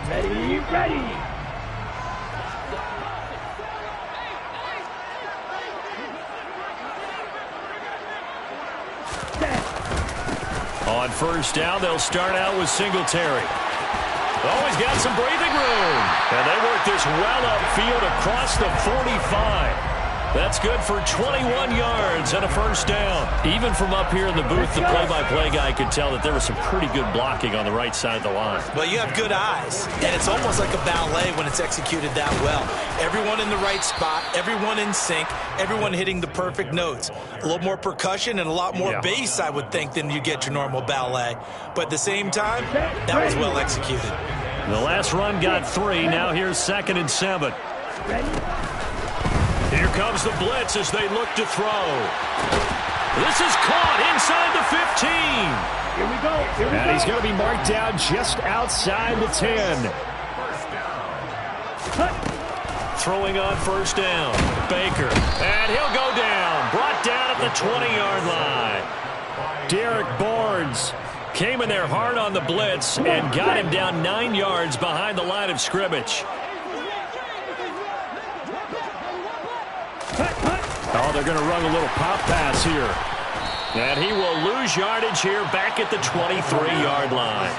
Ready, ready. On first down, they'll start out with Singletary. Oh, he's got some breathing room. And they work this well upfield across the 45. That's good for 21 yards and a first down. Even from up here in the booth, the play-by-play guy could tell that there was some pretty good blocking on the right side of the line. Well, you have good eyes, and it's almost like a ballet when it's executed that well. Everyone in the right spot, everyone in sync, everyone hitting the perfect notes. A little more percussion and a lot more bass, I would think, than you get your normal ballet. But at the same time, that was well executed. The last run got 3. Now here's 2nd and 7. Here comes the blitz as they look to throw. This is caught inside the 15. Here we go. And he's going to be marked down just outside the 10. Throwing on first down. Baker. And he'll go down. Brought down at the 20-yard line. Derek Barnes came in there hard on the blitz and got him down 9 yards behind the line of scrimmage. Oh, they're going to run a little pop pass here. And he will lose yardage here back at the 23-yard line.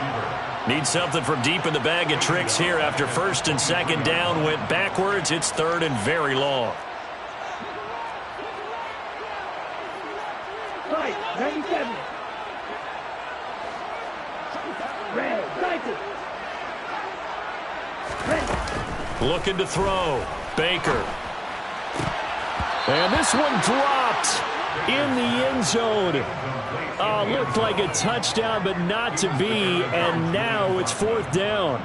Needs something from deep in the bag of tricks here after 1st and 2nd down. Went backwards. It's 3rd and very long. Right, 97. Looking to throw. Baker. And this one dropped in the end zone. Oh, looked like a touchdown, but not to be. And now it's 4th down.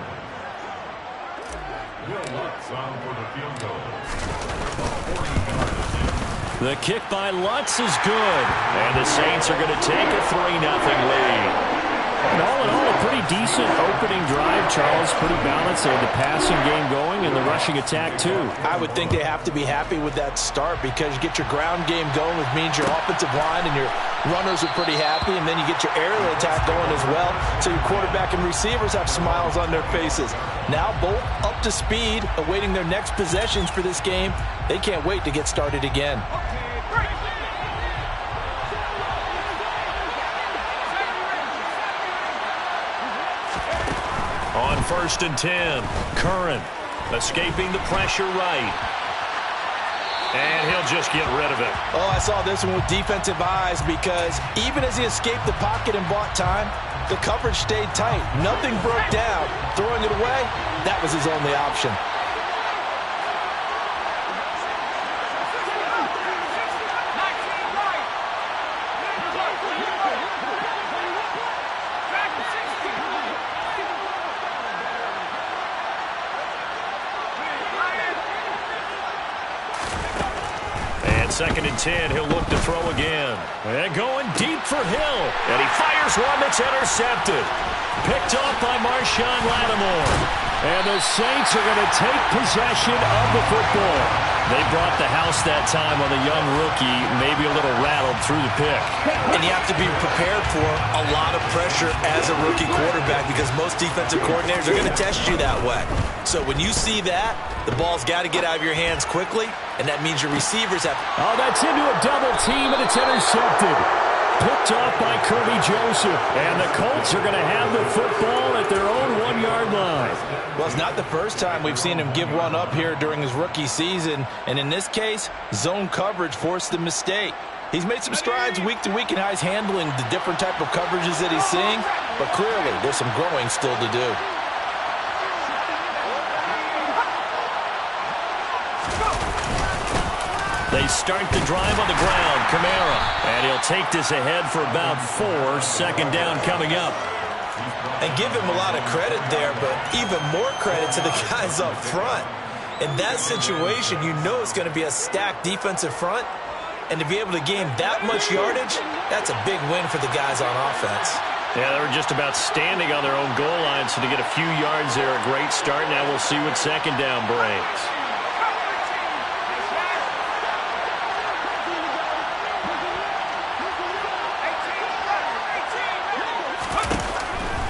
The kick by Lutz is good. And the Saints are going to take a 3-0 lead. And all in all, a pretty decent opening drive, Charles. Pretty balanced. They had the passing game going and the rushing attack, too. I would think they have to be happy with that start because you get your ground game going, which means your offensive line and your runners are pretty happy, and then you get your aerial attack going as well, so your quarterback and receivers have smiles on their faces. Now both up to speed, awaiting their next possessions for this game. They can't wait to get started again. On 1st and 10, Curran escaping the pressure right. And he'll just get rid of it. Oh, I saw this one with defensive eyes because even as he escaped the pocket and bought time, the coverage stayed tight. Nothing broke down. Throwing it away, that was his only option. Second and 10, he'll look to throw again. And going deep for Hill. And he fires one that's intercepted. Picked off by Marshawn Lattimore. And the Saints are going to take possession of the football. They brought the house that time on the young rookie, maybe a little rattled through the pick. And you have to be prepared for a lot of pressure as a rookie quarterback because most defensive coordinators are going to test you that way. So when you see that, the ball's got to get out of your hands quickly, and that means your receivers have... Oh, that's into a double team, and it's intercepted. Picked off by Kirby Joseph. And the Colts are going to have the football at their own 1-yard line. Well, it's not the first time we've seen him give one up here during his rookie season. And in this case, zone coverage forced the mistake. He's made some strides week to week in how he's handling the different type of coverages that he's seeing. But clearly, there's some growing still to do. They start the drive on the ground. Kamara. And he'll take this ahead for about 4. 2nd down coming up. And give him a lot of credit there, but even more credit to the guys up front. In that situation, you know it's going to be a stacked defensive front. And to be able to gain that much yardage, that's a big win for the guys on offense. Yeah, they were just about standing on their own goal line, so to get a few yards there, a great start. Now we'll see what 2nd down brings.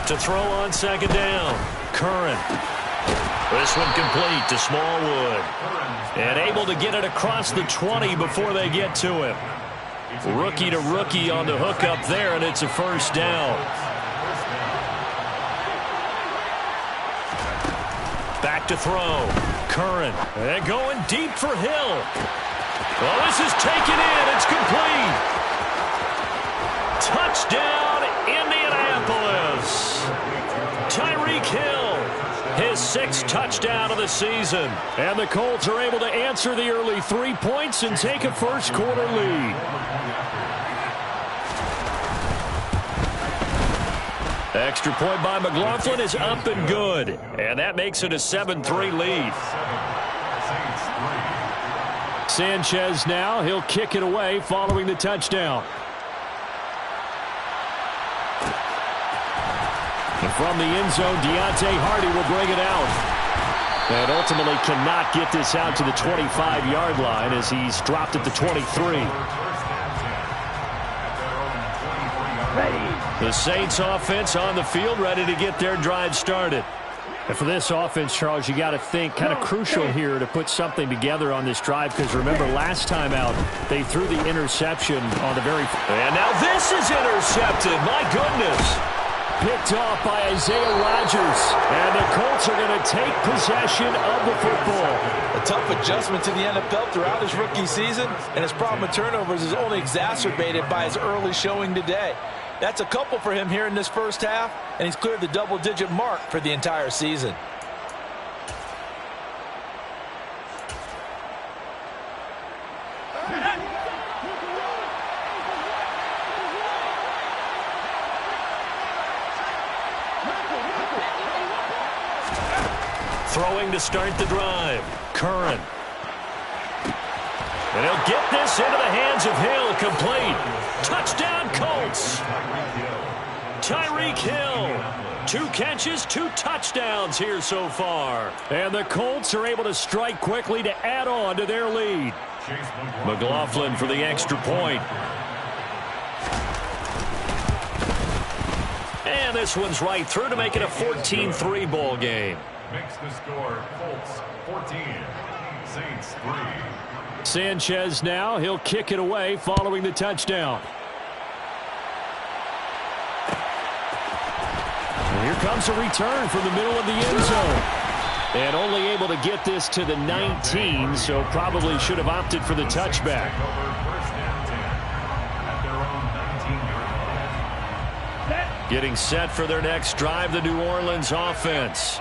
To throw on 2nd down. Curran This one complete to Smallwood. And able to get it across the 20 before they get to him. Rookie to rookie on the hook up there, and it's a first down. Back to throw. Curran. And going deep for Hill. Well, this is taken in. It's complete. Touchdown, Indianapolis. Tyreek Hill, his 6th touchdown of the season. And the Colts are able to answer the early 3 points and take a first-quarter lead. Extra point by McLaughlin is up and good. And that makes it a 7-3 lead. Sanchez now. He'll kick it away following the touchdown. And from the end zone, Deontay Hardy will bring it out. And ultimately cannot get this out to the 25-yard line as he's dropped at the 23. The Saints offense on the field, ready to get their drive started. And for this offense, Charles, you got to think kind of crucial here to put something together on this drive, because remember last time out they threw the interception on the very. And now this is intercepted. My goodness. Picked off by Isaiah Rodgers. And the Colts are going to take possession of the football. A tough adjustment to the NFL throughout his rookie season, and his problem with turnovers is only exacerbated by his early showing today. That's a couple for him here in this first half, and he's cleared the double-digit mark for the entire season. Throwing to start the drive. Curran. And he'll get this into the hands of Hill. Complete. Touchdown, Colts. Tyreek Hill. 2 catches, 2 touchdowns here so far. And the Colts are able to strike quickly to add on to their lead. McLaughlin for the extra point. And this one's right through to make it a 14-3 ball game. Makes the score Colts 14, Saints 3. Sanchez now. He'll kick it away following the touchdown. And here comes a return from the middle of the end zone. And only able to get this to the 19, so probably should have opted for the touchback. Getting set for their next drive, the New Orleans offense.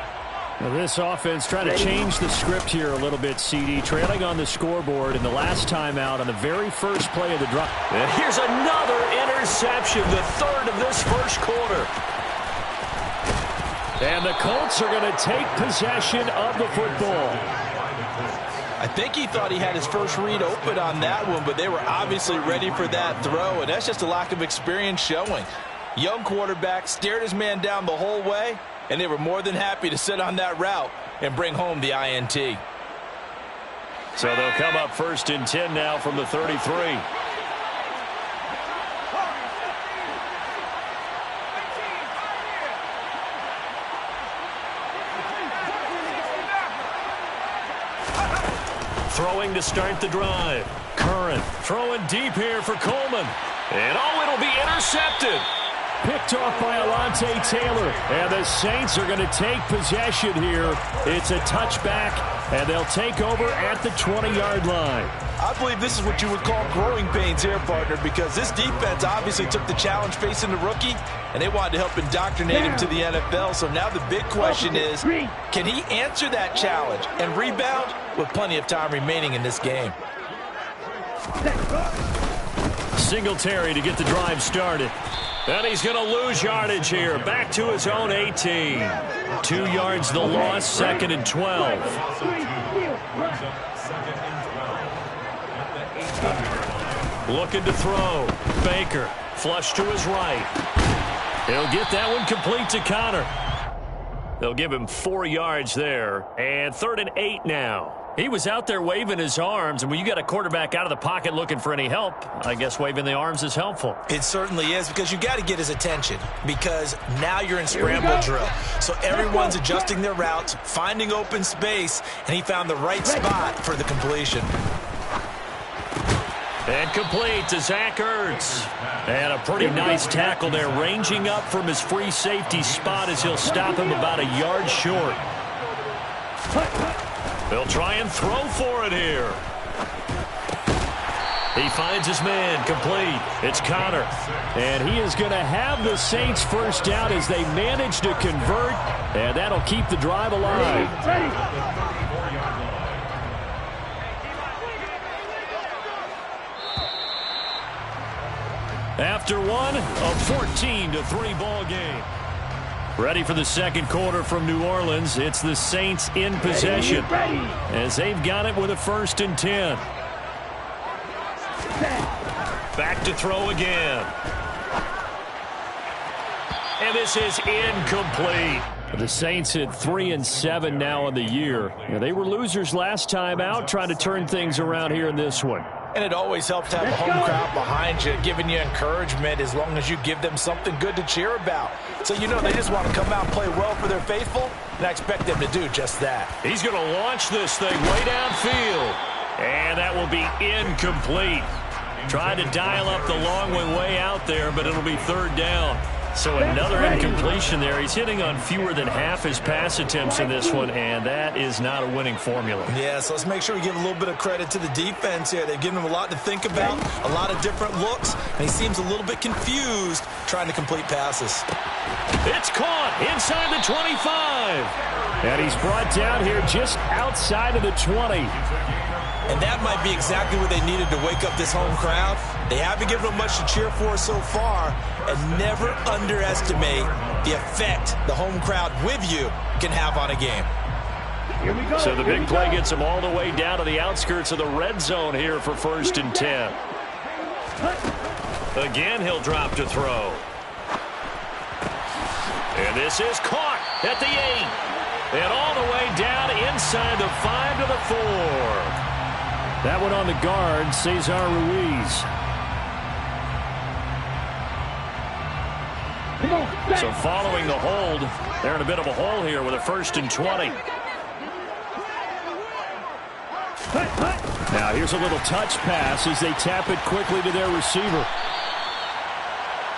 Now this offense trying to change the script here a little bit, CD. Trailing on the scoreboard in the last time out on the very first play of the drive. And here's another interception, the 3rd of this first quarter. And the Colts are going to take possession of the football. I think he thought he had his first read open on that one, but they were obviously ready for that throw, and that's just a lack of experience showing. Young quarterback stared his man down the whole way, and they were more than happy to sit on that route and bring home the INT. So they'll come up 1st and 10 now from the 33. Throwing to start the drive. Curran throwing deep here for Coleman. And it'll be intercepted. Picked off by Alontae Taylor. And the Saints are going to take possession here. It's a touchback, and they'll take over at the 20-yard line. I believe this is what you would call growing pains here, partner, because this defense obviously took the challenge facing the rookie, and they wanted to help indoctrinate him to the NFL. So now the big question is, can he answer that challenge and rebound with plenty of time remaining in this game? Singletary to get the drive started. And he's going to lose yardage here. Back to his own 18. 2 yards the loss, 2nd and 12. Looking to throw. Baker, flush to his right. He'll get that one complete to Connor. They'll give him 4 yards there. And 3rd and 8 now. He was out there waving his arms, and when you got a quarterback out of the pocket looking for any help, I guess waving the arms is helpful. It certainly is, because you got to get his attention, because now you're in scramble drill. So everyone's adjusting their routes, finding open space, and he found the right spot for the completion. And complete to Zach Ertz. And a pretty nice tackle there, ranging up from his free safety spot as he'll stop him about a yard short. They'll try and throw for it here. He finds his man, complete. It's Connor. And he is going to have the Saints first down as they manage to convert, and that'll keep the drive alive. After one, a 14-3 ball game. Ready for the second quarter from New Orleans. It's the Saints in possession as they've got it with a 1st and 10. Back to throw again. And this is incomplete. The Saints at 3-7 now in the year. They were losers last time out, trying to turn things around here in this one. And it always helps to have a home crowd behind you, giving you encouragement as long as you give them something good to cheer about. So you know they just want to come out and play well for their faithful, and I expect them to do just that. He's going to launch this thing way downfield. And that will be incomplete. Tried to dial up the long one way out there, but it'll be 3rd down. So another incompletion there. He's hitting on fewer than half his pass attempts in this one, and that is not a winning formula. Yeah, so let's make sure we give a little bit of credit to the defense here. They've given him a lot to think about, a lot of different looks, and he seems a little bit confused trying to complete passes. It's caught inside the 25. And he's brought down here just outside of the 20. And that might be exactly what they needed to wake up this home crowd. They haven't given them much to cheer for so far, and never underestimate the effect the home crowd with you can have on a game. Here we go. So the big play gets him all the way down to the outskirts of the red zone here for 1st and 10. Again, he'll drop to throw. And this is caught at the 8. And all the way down inside the 5 to the 4. That one on the guard, Cesar Ruiz. So following the hold, they're in a bit of a hole here with a 1st and 20. Now here's a little touch pass as they tap it quickly to their receiver.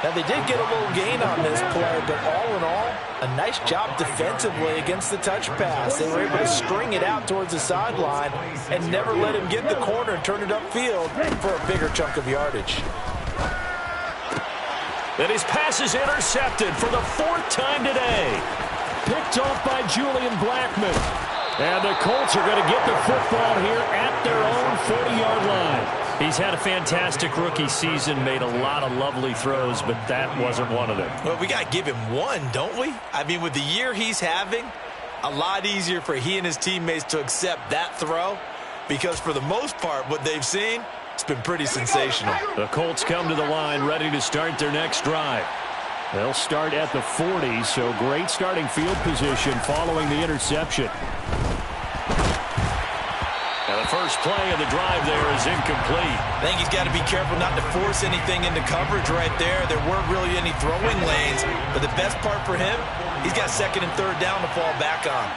Now, they did get a little gain on this play, but all in all, a nice job defensively against the touch pass. They were able to string it out towards the sideline and never let him get the corner and turn it upfield for a bigger chunk of yardage. And his pass is intercepted for the 4th time today. Picked off by Julian Blackman. And the Colts are going to get the football here at their own 40-yard line. He's had a fantastic rookie season, made a lot of lovely throws, but that wasn't one of them. Well, we got to give him one, don't we? I mean, with the year he's having, a lot easier for he and his teammates to accept that throw, because for the most part, what they've seen, it's been pretty sensational. The Colts come to the line ready to start their next drive. They'll start at the 40, so great starting field position following the interception. And the first play of the drive there is incomplete. I think he's got to be careful not to force anything into coverage right there. There weren't really any throwing lanes, but the best part for him, he's got 2nd and 3rd down to fall back on.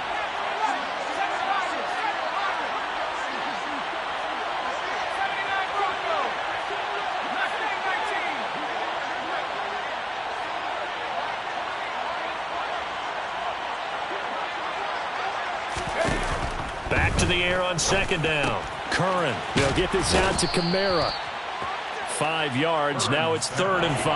Back to the air on 2nd down. Curran. They'll get this out to Kamara. 5 yards. Now it's 3rd and 5.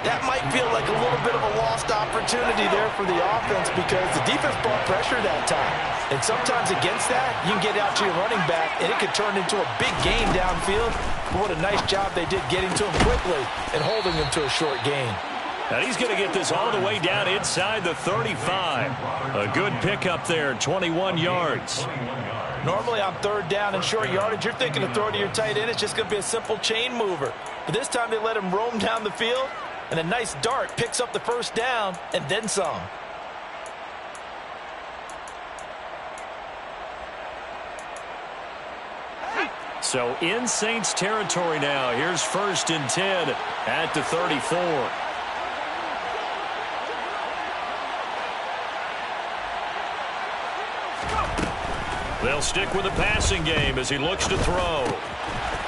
That might feel like a little bit of a lost opportunity there for the offense because the defense brought pressure that time. And sometimes against that, you can get out to your running back, and it could turn into a big gain downfield. But what a nice job they did getting to him quickly and holding him to a short gain. And he's going to get this all the way down inside the 35. A good pickup there, 21 yards. Normally on 3rd down and short yardage, you're thinking of throwing to your tight end. It's just going to be a simple chain mover. But this time they let him roam down the field, and a nice dart picks up the 1st down and then some. So in Saints territory now. Here's 1st and 10 at the 34. They'll stick with the passing game as he looks to throw.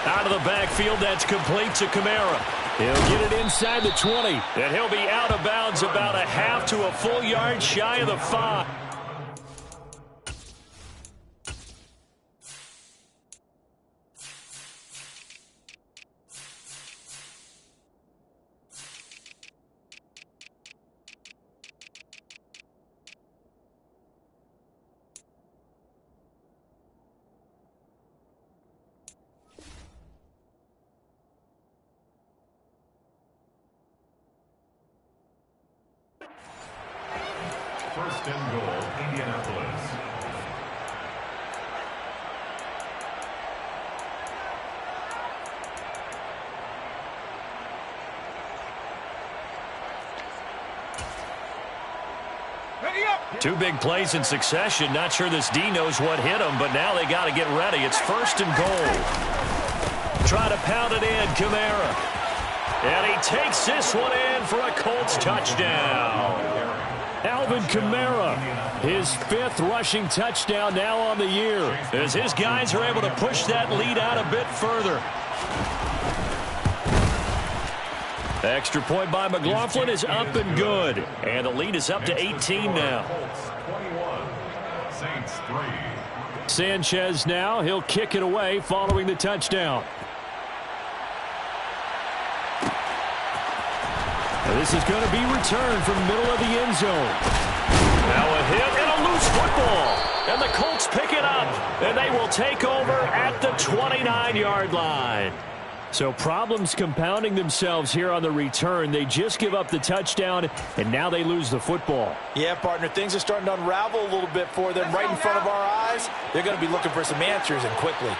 Out of the backfield, that's complete to Kamara. He'll get it inside the 20. And he'll be out of bounds about a half to a full yard shy of the 5. First and goal, Indianapolis. Two big plays in succession. Not sure this D knows what hit him, but now they got to get ready. It's 1st and goal. Try to pound it in, Kamara. And he takes this one in for a Colts touchdown. Alvin Kamara, his 5th rushing touchdown now on the year. As his guys are able to push that lead out a bit further. Extra point by McLaughlin is up and good. And the lead is up to 18 now. Colts 21, Saints 3. Sanchez now, he'll kick it away following the touchdown. And this is going to be returned from the middle of the end zone. Now a hit and a loose football. And the Colts pick it up. And they will take over at the 29-yard line. So problems compounding themselves here on the return. They just give up the touchdown, and now they lose the football. Yeah, partner, things are starting to unravel a little bit for them right in front of our eyes. They're going to be looking for some answers, and quickly.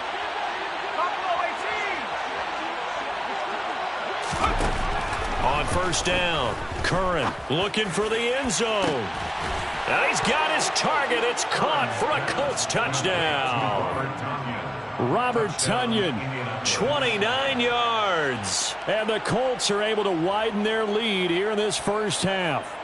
On 1st down, Curran looking for the end zone. And he's got his target. It's caught for a Colts touchdown. Robert Tonyan, 29 yards. And the Colts are able to widen their lead here in this first half.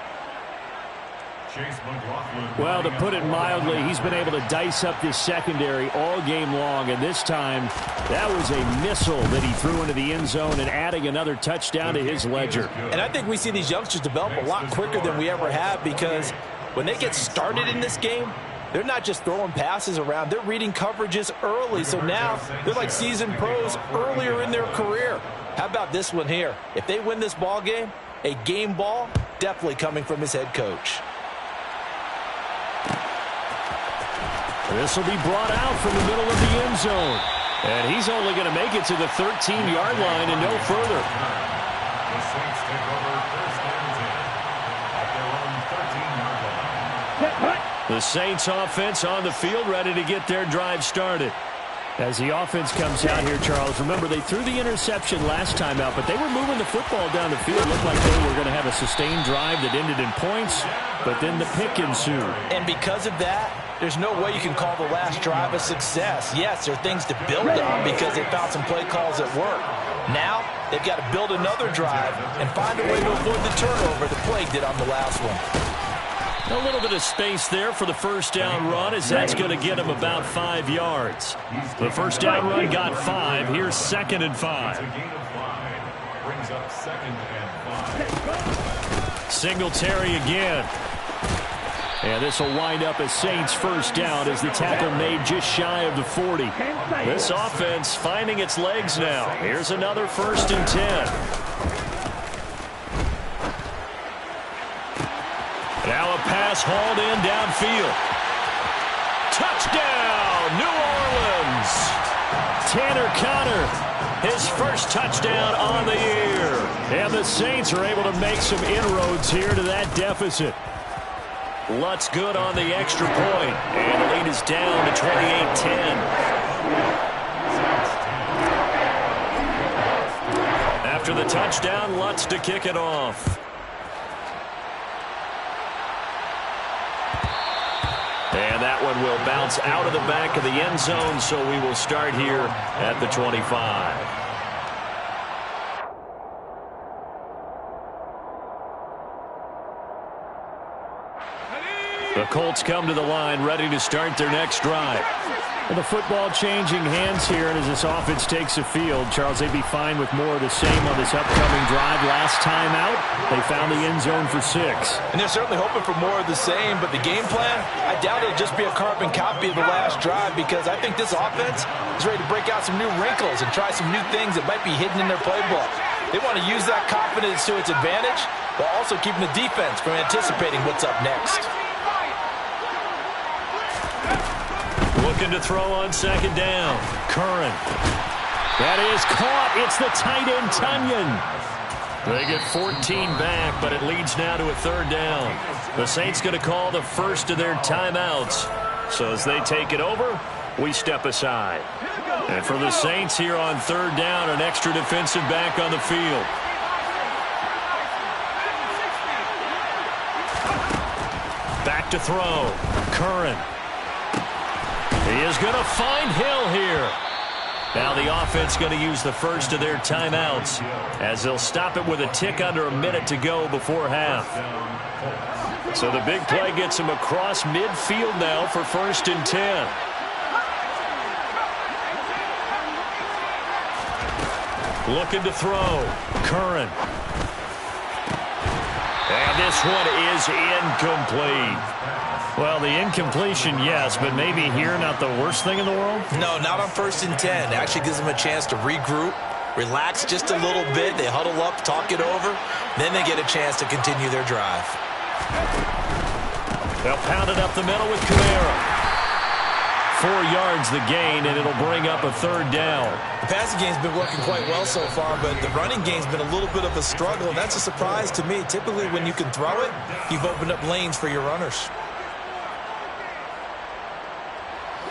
Well, to put it mildly, he's been able to dice up this secondary all game long, and this time that was a missile that he threw into the end zone and adding another touchdown to his ledger. And I think we see these youngsters develop a lot quicker than we ever have, because when they get started in this game, they're not just throwing passes around. They're reading coverages early, so now they're like seasoned pros earlier in their career. How about this one here? If they win this ball game, a game ball definitely coming from his head coach. This will be brought out from the middle of the end zone. And he's only going to make it to the 13-yard line and no further. The Saints take over 1st and 10 at their own 13-yard line. The Saints offense on the field ready to get their drive started. As the offense comes out here, Charles, remember they threw the interception last time out, but they were moving the football down the field. It looked like they were going to have a sustained drive that ended in points, but then the pick ensued. And because of that, there's no way you can call the last drive a success. Yes, there are things to build on because they found some play calls that work. Now, they've got to build another drive and find a way to avoid the turnover the play did on the last one. A little bit of space there for the first down run, as that's going to get him about 5 yards. The first down run got 5. Here's 2nd and 5. A gain of 5 brings up 2nd and 5. Singletary again. And this will wind up as Saints first down as the tackle made just shy of the 40. This offense finding its legs now. Here's another 1st and 10. Now a pass hauled in downfield. Touchdown, New Orleans. Tanner Conner, his first touchdown on the year. And the Saints are able to make some inroads here to that deficit. Lutz good on the extra point. And the lead is down to 28-10. After the touchdown, Lutz to kick it off. And that one will bounce out of the back of the end zone, so we will start here at the 25. The Colts come to the line, ready to start their next drive. Well, the football changing hands here, and as this offense takes the field, Charles, they'd be fine with more of the same on this upcoming drive. Last time out, they found the end zone for 6. And they're certainly hoping for more of the same, but the game plan, I doubt it'll just be a carbon copy of the last drive, because I think this offense is ready to break out some new wrinkles and try some new things that might be hidden in their playbook. They want to use that confidence to its advantage, while also keeping the defense from anticipating what's up next. Looking to throw on second down. Curran. That is caught. It's the tight end, Tunyon. They get 14 back, but it leads now to a third down. The Saints going to call the first of their timeouts. So as they take it over, we step aside. And for the Saints here on third down, an extra defensive back on the field. Back to throw. Curran. He is going to find Hill here. Now the offense going to use the first of their timeouts as they'll stop it with a tick under a minute to go before half. So the big play gets him across midfield now for 1st and 10. Looking to throw. Curran. And this one is incomplete. Well, the incompletion, yes, but maybe here not the worst thing in the world? No, not on 1st and 10. It actually gives them a chance to regroup, relax just a little bit. They huddle up, talk it over. Then they get a chance to continue their drive. They'll pound it up the middle with Kamara. 4 yards the gain, and it'll bring up a third down. The passing game's been working quite well so far, but the running game's been a little bit of a struggle, and that's a surprise to me. Typically, when you can throw it, you've opened up lanes for your runners.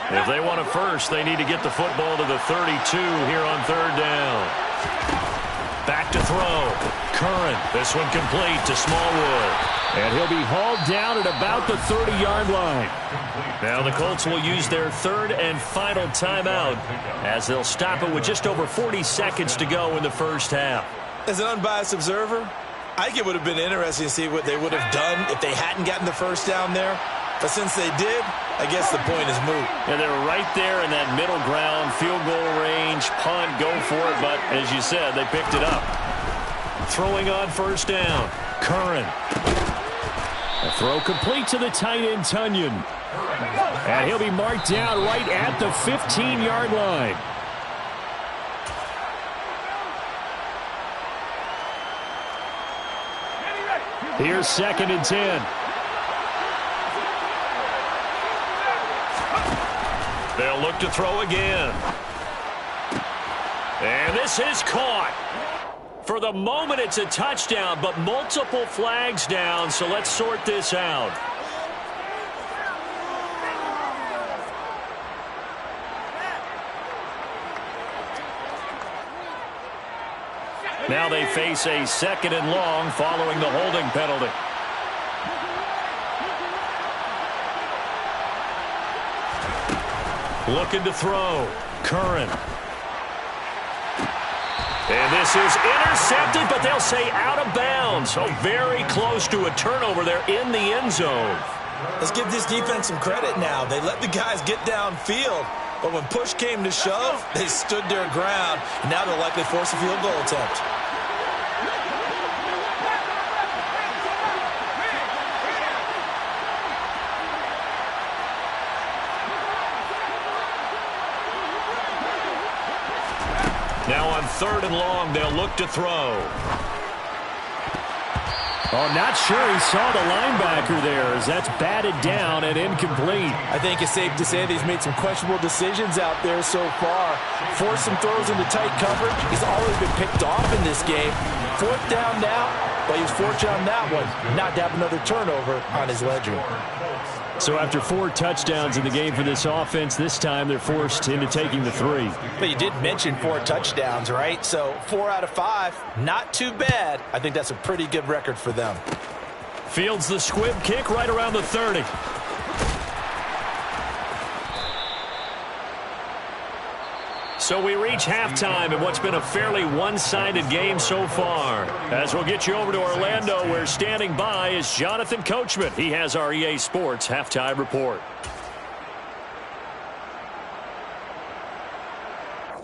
If they want a first, they need to get the football to the 32 here on third down. Back to throw. Curran. This one complete to Smallwood. And he'll be hauled down at about the 30-yard line. Now the Colts will use their third and final timeout as they'll stop it with just over 40 seconds to go in the first half. As an unbiased observer, I think it would have been interesting to see what they would have done if they hadn't gotten the first down there. But since they did, I guess the point is moot. And they're right there in that middle ground, field goal range, punt, go for it. But as you said, they picked it up. Throwing on first down. Curran. A throw complete to the tight end, Tunyon. And he'll be marked down right at the 15-yard line. Here's 2nd and 10. They'll look to throw again. And this is caught. For the moment, it's a touchdown, but multiple flags down, so let's sort this out. Now they face a 2nd and long following the holding penalty. Looking to throw. Curran. And this is intercepted, but they'll say out of bounds. So very close to a turnover there in the end zone. Let's give this defense some credit now. They let the guys get downfield, but when push came to shove, they stood their ground. And now they'll likely force a field goal attempt. Now on 3rd and long, they'll look to throw. Oh, not sure he saw the linebacker there as that's batted down and incomplete. I think it's safe to say that he's made some questionable decisions out there so far. Forced some throws into tight coverage. He's always been picked off in this game. 4th down now, but he was fortunate on that one not to have another turnover on his ledger. So after 4 touchdowns in the game for this offense, this time they're forced into taking the 3. But you did mention 4 touchdowns, right? So 4 out of 5, not too bad. I think that's a pretty good record for them. Fields the squib kick right around the 30. So we reach halftime in what's been a fairly one-sided game so far. As we'll get you over to Orlando, where standing by is Jonathan Coachman. He has our EA Sports halftime report.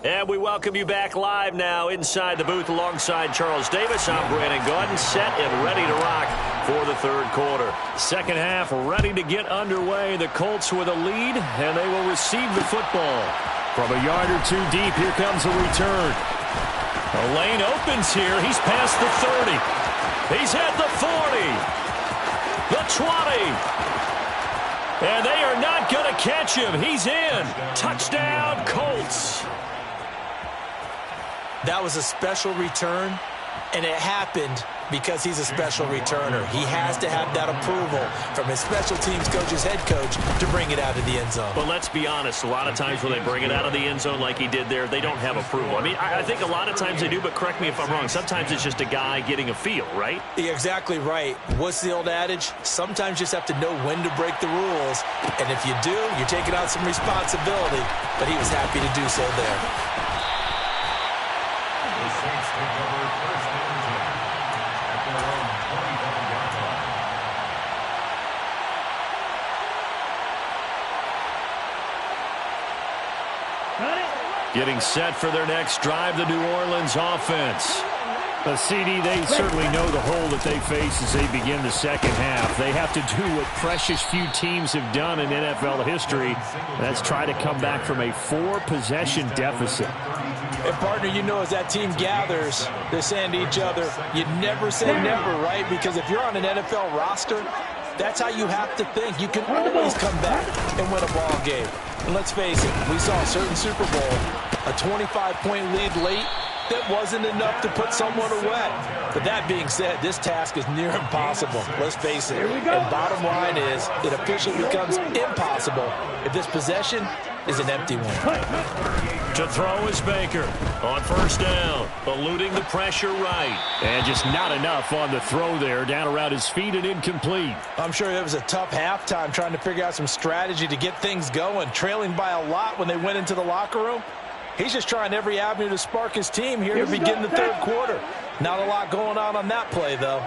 And we welcome you back live now inside the booth alongside Charles Davis. I'm Brandon Gaudin, set and ready to rock for the third quarter. Second half ready to get underway. The Colts with a lead, and they will receive the football. From a yard or two deep, here comes the return. The lane opens here. He's past the 30. He's at the 40. The 20. And they are not going to catch him. He's in. Touchdown, Colts. That was a special return, and it happened because he's a special returner. He has to have that approval from his special teams coach's head coach to bring it out of the end zone. But let's be honest, a lot of times when they bring it out of the end zone like he did there, they don't have approval. I mean, I think a lot of times they do, but correct me if I'm wrong. Sometimes it's just a guy getting a feel, right? You're exactly right. What's the old adage? Sometimes you just have to know when to break the rules, and if you do, you're taking out some responsibility. But he was happy to do so there. Getting set for their next drive, the New Orleans offense. CD, they certainly know the hole that they face as they begin the second half. They have to do what precious few teams have done in NFL history. That's try to come back from a 4-possession deficit. And, partner, you know as that team gathers, they're saying to each other, you never say never, right? Because if you're on an NFL roster, that's how you have to think. You can always come back and win a ball game. And let's face it, we saw a certain Super Bowl, a 25-point lead late, that wasn't enough to put someone away. But that being said, this task is near impossible. Let's face it. And bottom line is, it officially becomes impossible if this possession is an empty one. To throw is Baker on first down, eluding the pressure right. And just not enough on the throw there, down around his feet and incomplete. I'm sure it was a tough halftime trying to figure out some strategy to get things going, trailing by a lot when they went into the locker room. He's just trying every avenue to spark his team here to begin the third quarter. Not a lot going on that play, though.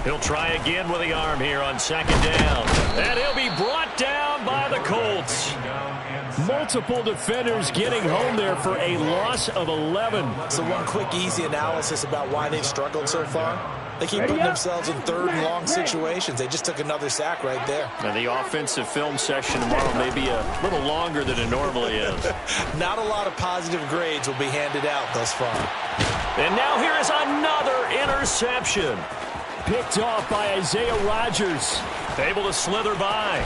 He'll try again with the arm here on second down. And he'll be brought down by the Colts. Multiple defenders getting home there for a loss of 11. So one quick, easy analysis about why they've struggled so far. They keep putting themselves in third and long situations. They just took another sack right there. Now the offensive film session tomorrow may be a little longer than it normally is. Not a lot of positive grades will be handed out thus far. And now here is another interception. Picked off by Isaiah Rodgers. Able to slither by.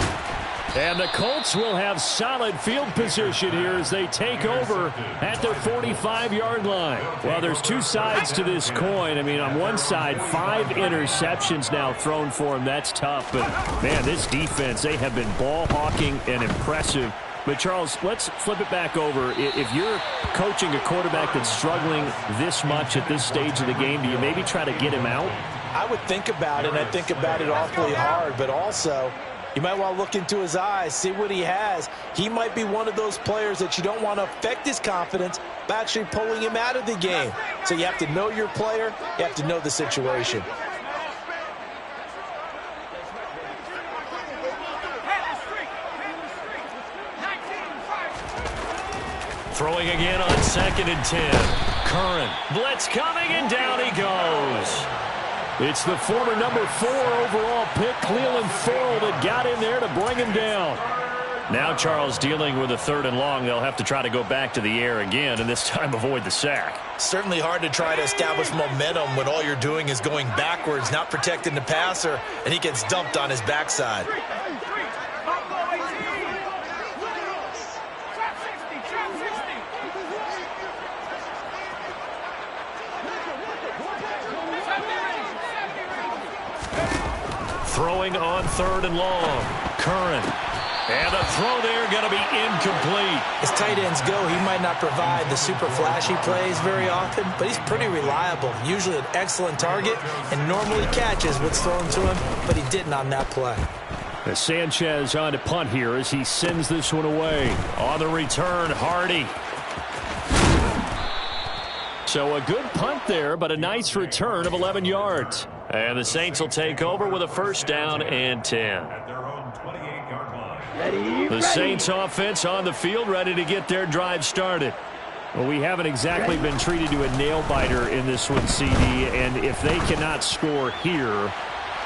And the Colts will have solid field position here as they take over at their 45-yard line. Well, there's two sides to this coin. I mean, on one side, 5 interceptions now thrown for him. That's tough. But, man, this defense, they have been ball hawking and impressive. But, Charles, let's flip it back over. If you're coaching a quarterback that's struggling this much at this stage of the game, do you maybe try to get him out? I would think about it, and I think about it awfully hard. But also, you might want to look into his eyes, see what he has. He might be one of those players that you don't want to affect his confidence by actually pulling him out of the game. So you have to know your player. You have to know the situation. Throwing again on 2nd and 10. Curran. Blitz coming, and down he goes. It's the former number 4 overall pick, Cleveland Ferrell, that got in there to bring him down. Now Charles dealing with a 3rd and long. They'll have to try to go back to the air again, and this time avoid the sack. Certainly hard to try to establish momentum when all you're doing is going backwards, not protecting the passer, and he gets dumped on his backside. Throwing on 3rd and long. Curran. And a throw there going to be incomplete. As tight ends go, he might not provide the super flashy plays very often, but he's pretty reliable. Usually an excellent target and normally catches what's thrown to him, but he didn't on that play. Sanchez on to punt here as he sends this one away. On the return, Hardy. So a good punt there, but a nice return of 11 yards. And the Saints will take over with a first down and 10. At their own 28-yard line. The Saints offense on the field, ready to get their drive started. Well, we haven't exactly been treated to a nail-biter in this one, CD, and if they cannot score here,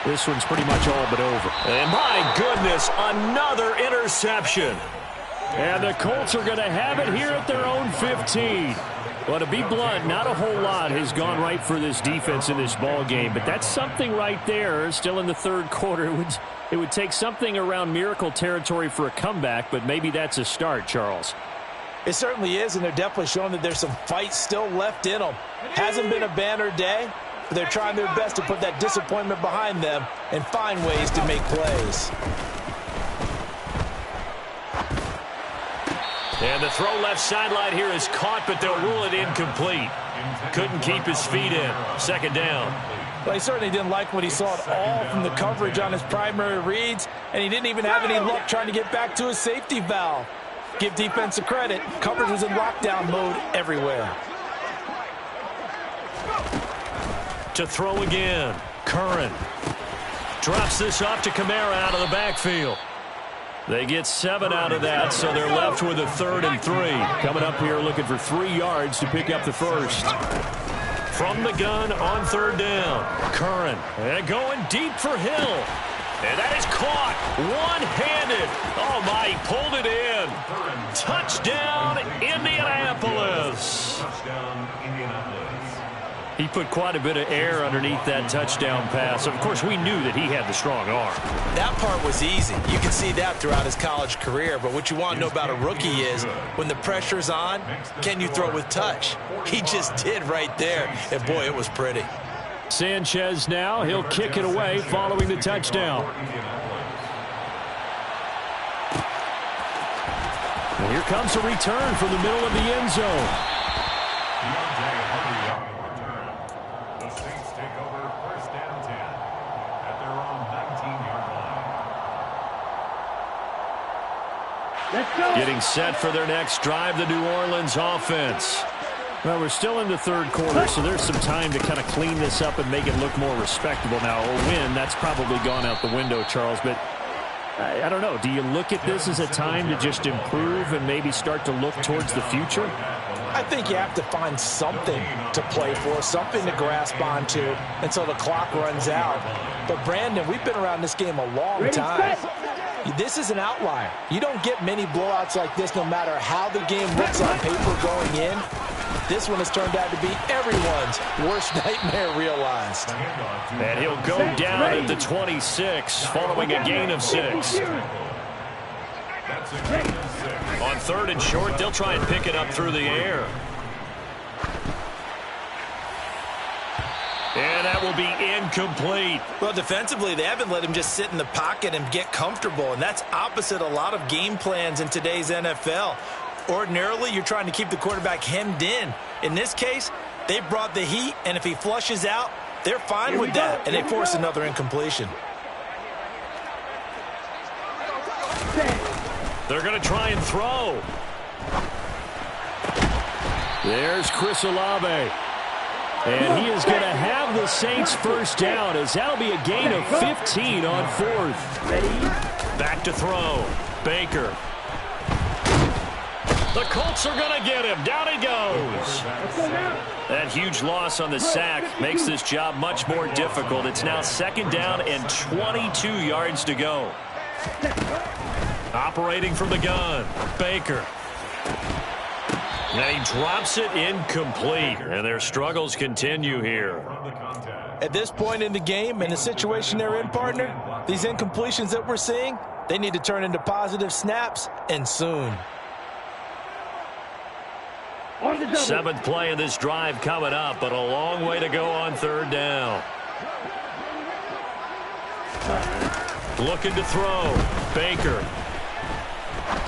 this one's pretty much all but over. And my goodness, another interception. And the Colts are going to have it here at their own 15. Well, to be blunt, not a whole lot has gone right for this defense in this ball game, but that's something right there. Still in the third quarter, it would take something around miracle territory for a comeback, but maybe that's a start, Charles. It certainly is, and they're definitely showing that there's some fight still left in them. Hasn't been a banner day, but they're trying their best to put that disappointment behind them and find ways to make plays. And the throw left sideline here is caught, but they'll rule it incomplete. Couldn't keep his feet in. Second down. Well, he certainly didn't like what he saw at all from the coverage on his primary reads, and he didn't even have any luck trying to get back to his safety valve. Give defense a credit. Coverage was in lockdown mode everywhere. To throw again. Curran drops this off to Kamara out of the backfield. They get 7 out of that, so they're left with a 3rd and 3. Coming up here looking for 3 yards to pick up the first. From the gun on 3rd down. Curran and going deep for Hill. And that is caught one-handed. Oh, my, he pulled it in. Touchdown, Indianapolis. Touchdown, Indianapolis. He put quite a bit of air underneath that touchdown pass. Of course, we knew that he had the strong arm. That part was easy. You can see that throughout his college career. But what you want to know about a rookie is when the pressure's on, can you throw with touch? He just did right there. And, boy, it was pretty. Sanchez now. He'll kick it away following the touchdown. And here comes a return from the middle of the end zone. The Saints take over first down 10 at their own 19-yard line. Getting set for their next drive, the New Orleans offense. Well, we're still in the third quarter, so there's some time to kind of clean this up and make it look more respectable. Now, a win, that's probably gone out the window, Charles, but I don't know. Do you look at this as a time to just improve and maybe start to look towards the future? I think you have to find something to play for, something to grasp onto until the clock runs out. But, Brandon, we've been around this game a long time. This is an outlier. You don't get many blowouts like this no matter how the game looks on paper going in. This one has turned out to be everyone's worst nightmare realized. And he'll go down at the 26 following a gain of 6. On 3rd and short, they'll try and pick it up through the air. And that will be incomplete. Well, defensively, they haven't let him just sit in the pocket and get comfortable, and that's opposite a lot of game plans in today's NFL. Ordinarily, you're trying to keep the quarterback hemmed in. In this case, they brought the heat, and if he flushes out, they're fine with that, and they force another incompletion. They're going to try and throw. There's Chris Olave. And he is going to have the Saints first down as that'll be a gain of 15 on 4th. Back to throw. Baker. The Colts are going to get him. Down he goes. That huge loss on the sack makes this job much more difficult. It's now 2nd down and 22 yards to go. Operating from the gun. Baker. And he drops it incomplete. And their struggles continue here. At this point in the game and the situation they're in, partner, these incompletions that we're seeing, they need to turn into positive snaps, and soon. 7th play of this drive coming up, but a long way to go on 3rd down. Looking to throw. Baker.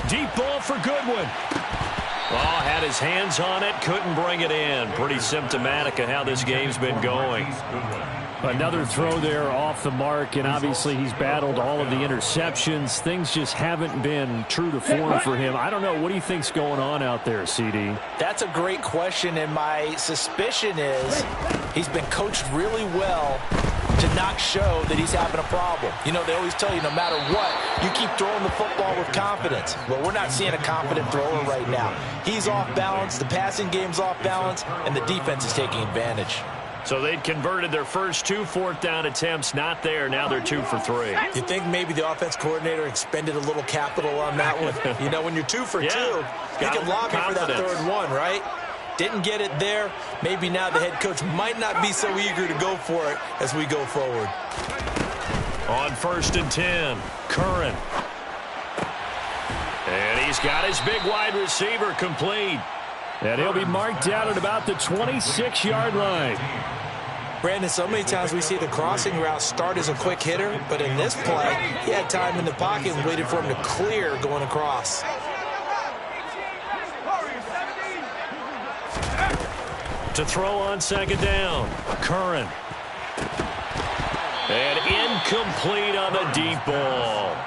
Deep ball for Goodwin. Oh, had his hands on it, couldn't bring it in. Pretty symptomatic of how this game's been going. Another throw there off the mark, and obviously he's battled all of the interceptions. Things just haven't been true to form for him. I don't know. What do you think's going on out there, CD? That's a great question, and my suspicion is he's been coached really well to not show that he's having a problem. You know, they always tell you no matter what, you keep throwing the football with confidence. Well, we're not seeing a confident thrower right now. He's off balance, the passing game's off balance, and the defense is taking advantage. So they'd converted their first 2 fourth-down attempts. Not there. Now they're 2 for 3. You think maybe the offense coordinator expended a little capital on that one? You know, when you're 2 for 2, you can lobby for that third one, right? Didn't get it there. Maybe now the head coach might not be so eager to go for it as we go forward. On 1st and 10, Curran. And he's got his big wide receiver complete. And he'll be marked down at about the 26-yard line. Brandon, so many times we see the crossing route start as a quick hitter, but in this play, he had time in the pocket and waited for him to clear going across. To throw on 2nd down, Curran. And incomplete on the deep ball.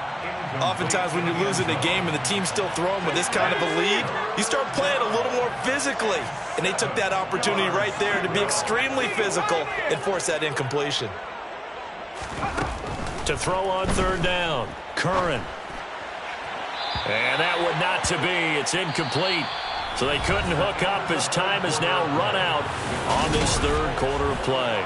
Oftentimes when you're losing a game and the team's still throwing with this kind of a lead, you start playing a little more physically. And they took that opportunity right there to be extremely physical and force that incompletion. To throw on 3rd down, Curran. And that would not to be. It's incomplete. So they couldn't hook up as time has now run out on this 3rd quarter of play.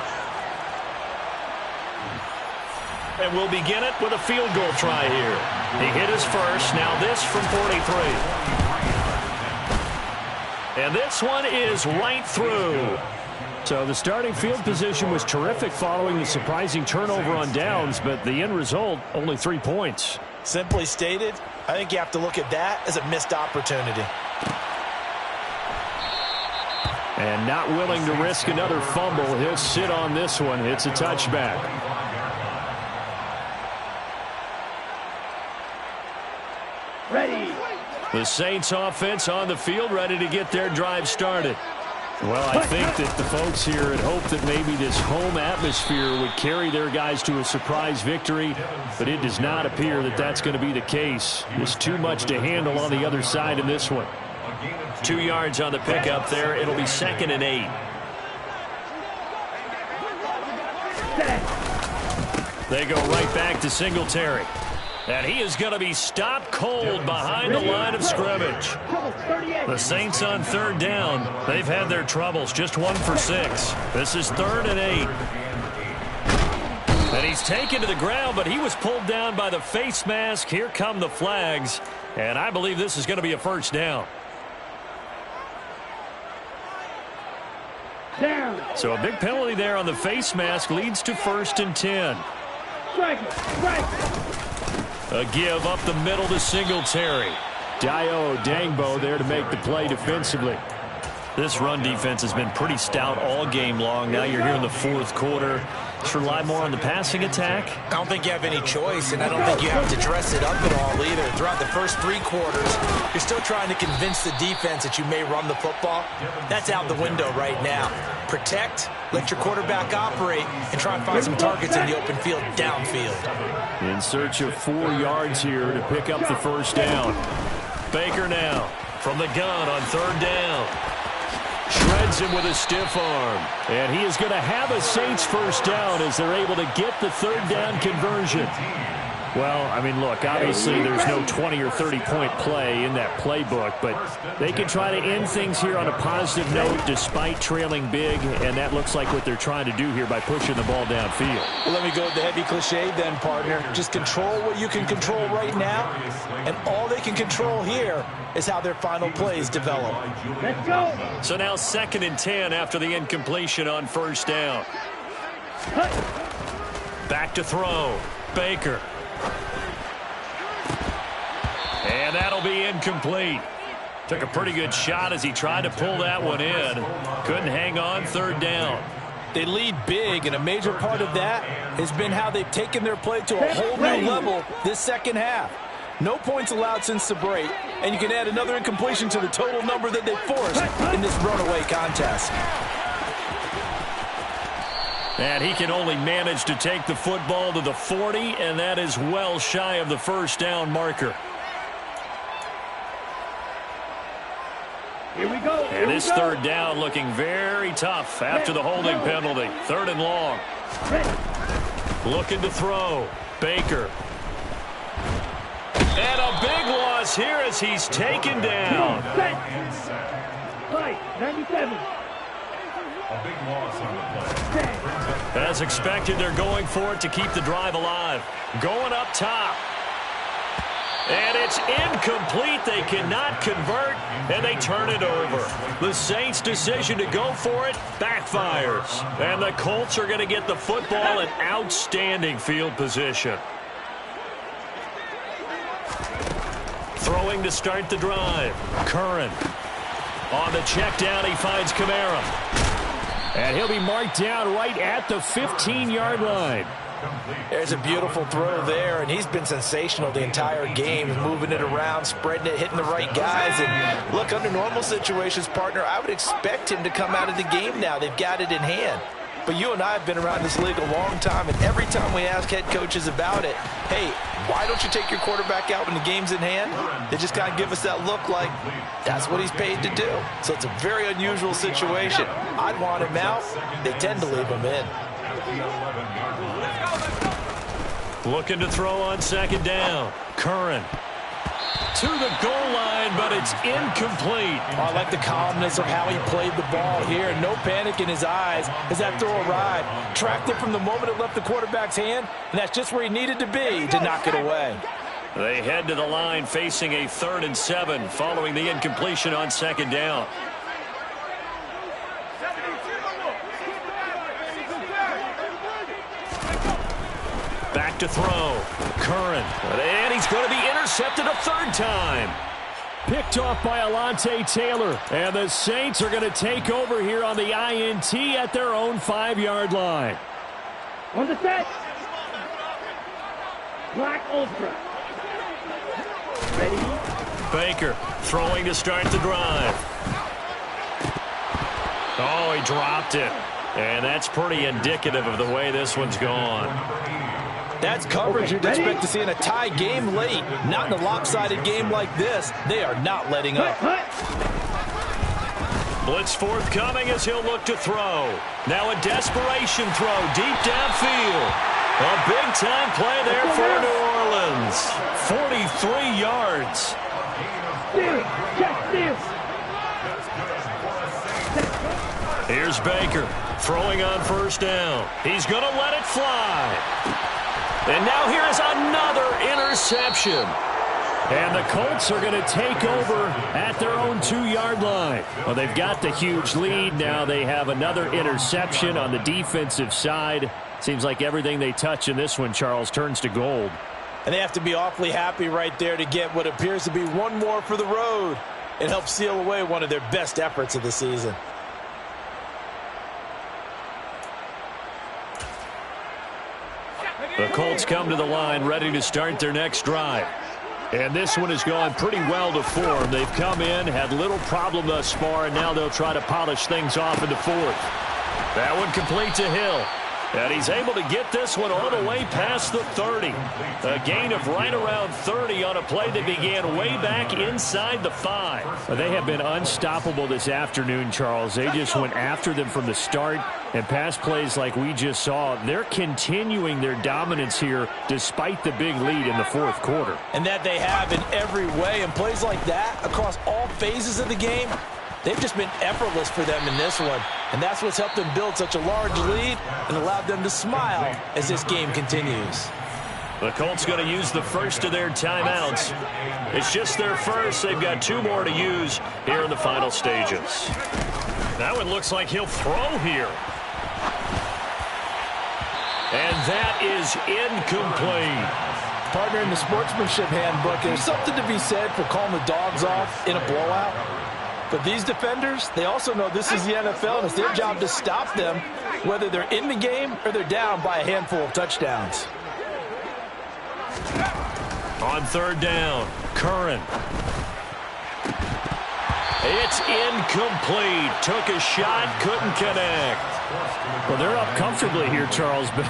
And we'll begin it with a field goal try here. He hit his first. Now this from 43. And this one is right through. So the starting field position was terrific following the surprising turnover on downs, but the end result, only 3 points. Simply stated, I think you have to look at that as a missed opportunity. And not willing to risk another fumble. He'll sit on this one. It's a touchback. Ready. The Saints offense on the field, ready to get their drive started. Well, I think that the folks here had hoped that maybe this home atmosphere would carry their guys to a surprise victory, but it does not appear that that's going to be the case. There's too much to handle on the other side in this one. 2 yards on the pickup there. It'll be 2nd and 8. They go right back to Singletary. And he is going to be stopped cold behind the line of scrimmage. The Saints on 3rd down. They've had their troubles. Just 1 for 6. This is 3rd and 8. And he's taken to the ground, but he was pulled down by the face mask. Here come the flags. And I believe this is going to be a 1st down. Down. So a big penalty there on the face mask leads to 1st and 10. Strike. A give up the middle to Singletary. Dio Dangbo there to make the play defensively. This run defense has been pretty stout all game long. Now you're here in the 4th quarter. Just rely more on the passing attack. I don't think you have any choice, and I don't think you have to dress it up at all either. Throughout the first 3 quarters, you're still trying to convince the defense that you may run the football. That's out the window right now. Protect, let your quarterback operate, and try and find some targets in the open field downfield. In search of 4 yards here to pick up the 1st down. Baker now from the gun on 3rd down. Shreds him with a stiff arm. And he is going to have a Saints 1st down as they're able to get the 3rd down conversion. Well, I mean, look, obviously there's no 20 or 30-point play in that playbook, but they can try to end things here on a positive note despite trailing big, and that looks like what they're trying to do here by pushing the ball downfield. Well, let me go with the heavy cliche then, partner. Just control what you can control right now, and all they can control here is how their final plays develop. Let's go. So now 2nd and 10 after the incompletion on 1st down. Back to throw. Baker. And that'll be incomplete. Took a pretty good shot as he tried to pull that one in. Couldn't hang on 3rd down. They lead big, and a major part of that has been how they've taken their play to a whole new level this 2nd half. No points allowed since the break, and you can add another incompletion to the total number that they forced in this runaway contest. And he can only manage to take the football to the 40, and that is well shy of the first down marker. Here we go. And this third down looking very tough after the holding penalty. 3rd and long. Looking to throw. Baker. And a big loss here as he's taken down. Right, 97. A big loss on the play. As expected, they're going for it to keep the drive alive. Going up top. And it's incomplete. They cannot convert, and they turn it over. The Saints' decision to go for it backfires. And the Colts are going to get the football in outstanding field position. Throwing to start the drive. Curran. On the check down, he finds Kamara. And he'll be marked down right at the 15-yard line. There's a beautiful throw there, and he's been sensational the entire game, moving it around, spreading it, hitting the right guys. And look, under normal situations, partner, I would expect him to come out of the game now. They've got it in hand. But you and I have been around this league a long time, and every time we ask head coaches about it, hey, why don't you take your quarterback out when the game's in hand? They just kind of give us that look like that's what he's paid to do. So it's a very unusual situation. I'd want him out. They tend to leave him in. Looking to throw on 2nd down. Curran. To the goal line, but it's incomplete. I like the calmness of how he played the ball here. No panic in his eyes as that throw arrived. Tracked it from the moment it left the quarterback's hand, and that's just where he needed to be to knock it away. They head to the line facing a 3rd and 7 following the incompletion on 2nd down. Back to throw. Curran. And he's going to be intercepted a 3rd time. Picked off by Alontae Taylor. And the Saints are going to take over here on the INT at their own 5-yard line. On the set. Black Ultra. Ready. Baker throwing to start the drive. Oh, he dropped it. And that's pretty indicative of the way this one's gone. That's coverage you'd expect to see in a tie game late. Not in a lopsided game like this. They are not letting up. Blitz forthcoming as he'll look to throw. Now a desperation throw deep downfield. A big-time play there for New Orleans. 43 yards. Here's Baker throwing on 1st down. He's going to let it fly. And now here is another interception. And the Colts are going to take over at their own 2-yard line. Well, they've got the huge lead. Now they have another interception on the defensive side. Seems like everything they touch in this one, Charles, turns to gold. And they have to be awfully happy right there to get what appears to be one more for the road. It helps seal away one of their best efforts of the season. The Colts come to the line ready to start their next drive. And this one has gone pretty well to form. They've come in, had little problem thus far, and now they'll try to polish things off in the 4th. That one complete to Hill. And he's able to get this one all the way past the 30. A gain of right around 30 on a play that began way back inside the 5. They have been unstoppable this afternoon, Charles. They just went after them from the start. And pass plays like we just saw, they're continuing their dominance here despite the big lead in the 4th quarter. And that they have in every way. And plays like that across all phases of the game, they've just been effortless for them in this one. And that's what's helped them build such a large lead and allowed them to smile as this game continues. The Colts going to use the first of their timeouts. It's just their first. They've got 2 more to use here in the final stages. That one looks like he'll throw here. And that is incomplete. Partner, in the sportsmanship handbook, there's something to be said for calling the dogs off in a blowout. But these defenders, they also know this is the NFL, and it's their job to stop them, whether they're in the game or they're down by a handful of touchdowns. On 3rd down, Curran. It's incomplete. Took a shot, couldn't connect. Well, they're up comfortably here, Charles, but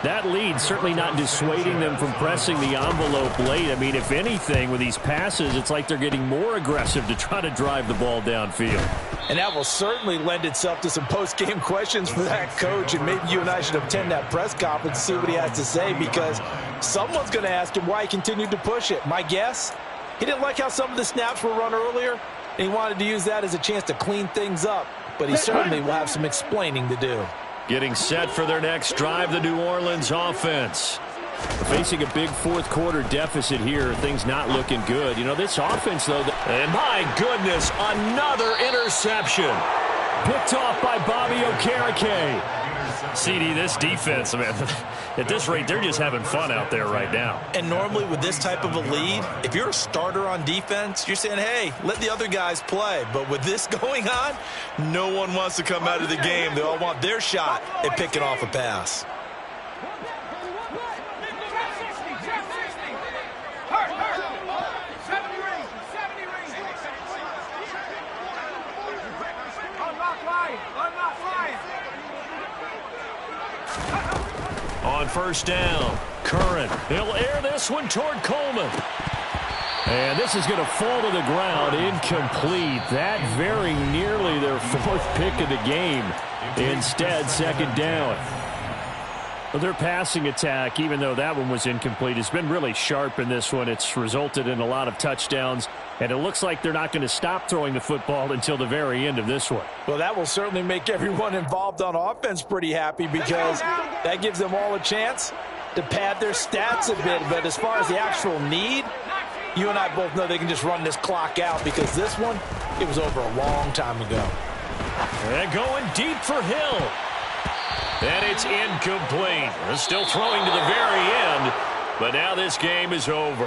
that lead certainly not dissuading them from pressing the envelope late. I mean, if anything, with these passes, it's like they're getting more aggressive to try to drive the ball downfield. And that will certainly lend itself to some post-game questions for that coach, and maybe you and I should attend that press conference and see what he has to say, because someone's going to ask him why he continued to push it. My guess, he didn't like how some of the snaps were run earlier, and he wanted to use that as a chance to clean things up, but he certainly will have some explaining to do. Getting set for their next drive, the New Orleans offense. Facing a big fourth quarter deficit here, things not looking good. You know, this offense, though, and my goodness, another interception. Picked off by Bobby Okereke. CD, this defense, man, at this rate, they're just having fun out there right now. And normally with this type of a lead, if you're a starter on defense, you're saying, hey, let the other guys play. But with this going on, no one wants to come out of the game. They all want their shot at picking off a pass. On first down, Curran. He'll air this one toward Coleman. And this is going to fall to the ground, incomplete. That very nearly their fourth pick of the game. Instead, second down. Well, their passing attack, even though that one was incomplete, has been really sharp in this one. It's resulted in a lot of touchdowns, and it looks like they're not going to stop throwing the football until the very end of this one. Well, that will certainly make everyone involved on offense pretty happy, because that gives them all a chance to pad their stats a bit. But as far as the actual need, you and I both know they can just run this clock out, because this one, it was over a long time ago. And going deep for Hill. And it's incomplete. They're still throwing to the very end, but now this game is over.